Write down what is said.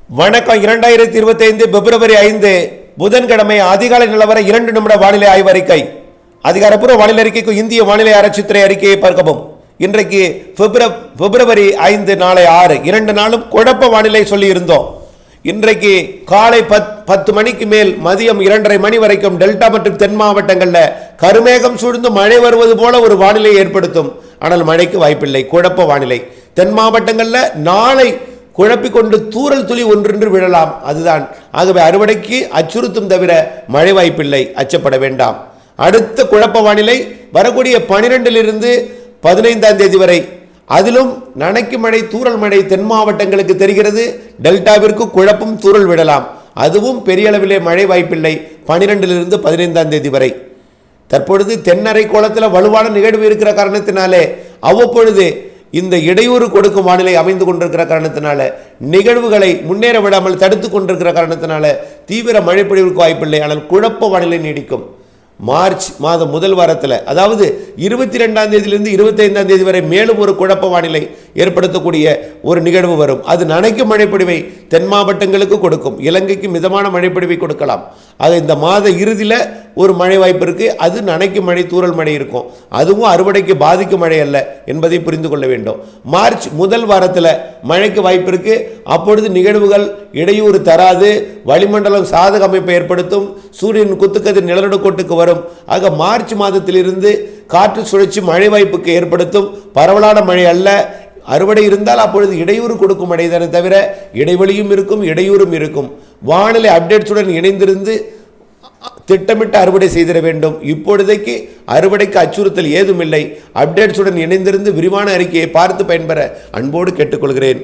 வணக்கம். 2025 பிப்ரவரி 5 புதன்கிழமை அதிகாலை நிலவர 2 நிமிட வானிலை ஆய்வறிக்கை. அதிகாரப்பூர்வ வானிலை அறிக்கைக்கு இந்திய வானிலை ஆராய்ச்சித்துறை அறிக்கையை பார்க்கவும். இன்றைக்கு பிப்ரவரி 5 நாளை 6 2 நாளும் குழப்ப வானிலை சொல்லி இருந்தோம். இன்றைக்கு காலை 10 மணிக்கு மேல் மதியம் 2:30 மணி வரைக்கும் டெல்டா மற்றும் தென் மாவட்டங்களில் கருமேகம் சூழ்ந்து மழை வருவது போல ஒரு வானிலை ஏற்படுத்தும். ஆனால் மழைக்கு வாய்ப்பில்லை. குழப்ப வானிலை. தென் மாவட்டங்களில் நாளை குழப்பிக்கொண்டு தூறல் துளி ஒன்றென்று விழலாம். அதுதான். ஆகவே அறுவடைக்கு அச்சுறுத்தும் தவிர மழை வாய்ப்பில்லை. அச்சப்பட வேண்டாம். அடுத்த குழப்ப வானிலை வரக்கூடிய 12 15 தேதி வரை. அதிலும் நனைக்கு மழை, தூறல் மழை தென் மாவட்டங்களுக்கு தெரிகிறது. டெல்டாவிற்கு குழப்பம், தூறல் விடலாம். அதுவும் பெரிய அளவிலே மழை வாய்ப்பில்லை. 12 15 தேதி வரை. தற்பொழுது தென்னரை கோலத்தில் வலுவான நிகழ்வு இருக்கிற காரணத்தினாலே அவ்வப்பொழுது இந்த இடையூறு கொடுக்கும் வானிலை அமைந்து கொண்டிருக்கிற காரணத்தினால நிகழ்வுகளை முன்னேற விடாமல் தடுத்து கொண்டிருக்கிற காரணத்தினால தீவிர மழை பொழிவுக்கு வாய்ப்பில்லை. ஆனால் குழப்ப வானிலை நீடிக்கும். மார்ச் மாதம் முதல் வாரத்தில், அதாவது 22 தேதியிலிருந்து 25 தேதி வரை மேலும் ஒரு குழப்ப வானிலை ஏற்படுத்தக்கூடிய ஒரு நிகழ்வு வரும். அது நனைக்கும் மழைப்பொழிவை தென் மாவட்டங்களுக்கு கொடுக்கும். இலங்கைக்கு மிதமான மழைப்பொழிவை கொடுக்கலாம். அது இந்த மாத இறுதியில் ஒரு மழை வாய்ப்பு இருக்கு. அது நனைக்கும் மழை, தூறல் மழை இருக்கும். அதுவும் அறுவடைக்கு பாதிக்கும் மழை அல்ல என்பதை புரிந்து கொள்ள வேண்டும். மார்ச் முதல் வாரத்தில் மழைக்கு வாய்ப்பு இருக்கு. அப்பொழுது நிகழ்வுகள் இடையூறு தராது. வளிமண்டலம் சாதக அமைப்பை ஏற்படுத்தும். சூரியன் குத்துக்கதிர் நிலநடுக்கோட்டுக்கு வரும். ஆக மார்ச் மாதத்திலிருந்து காற்று சுழற்சி மழை வாய்ப்புக்கு ஏற்படுத்தும். பரவலான மழை அல்ல. அறுவடை இருந்தால் அப்பொழுது இடையூறு கொடுக்கும் மழை தானே தவிர இடைவெளியும் இருக்கும், இடையூறும் இருக்கும். வானிலை அப்டேட்ஸுடன் இணைந்திருந்து திட்டமிட்டு அறுவடை செய்திட வேண்டும். இப்பொழுதைக்கு அறுவடைக்கு அச்சுறுத்தல் ஏதுமில்லை. அப்டேட்ஸுடன் இணைந்திருந்து விரிவான அறிக்கையை பார்த்து பயன்பெற அன்போடு கேட்டுக்கொள்கிறேன்.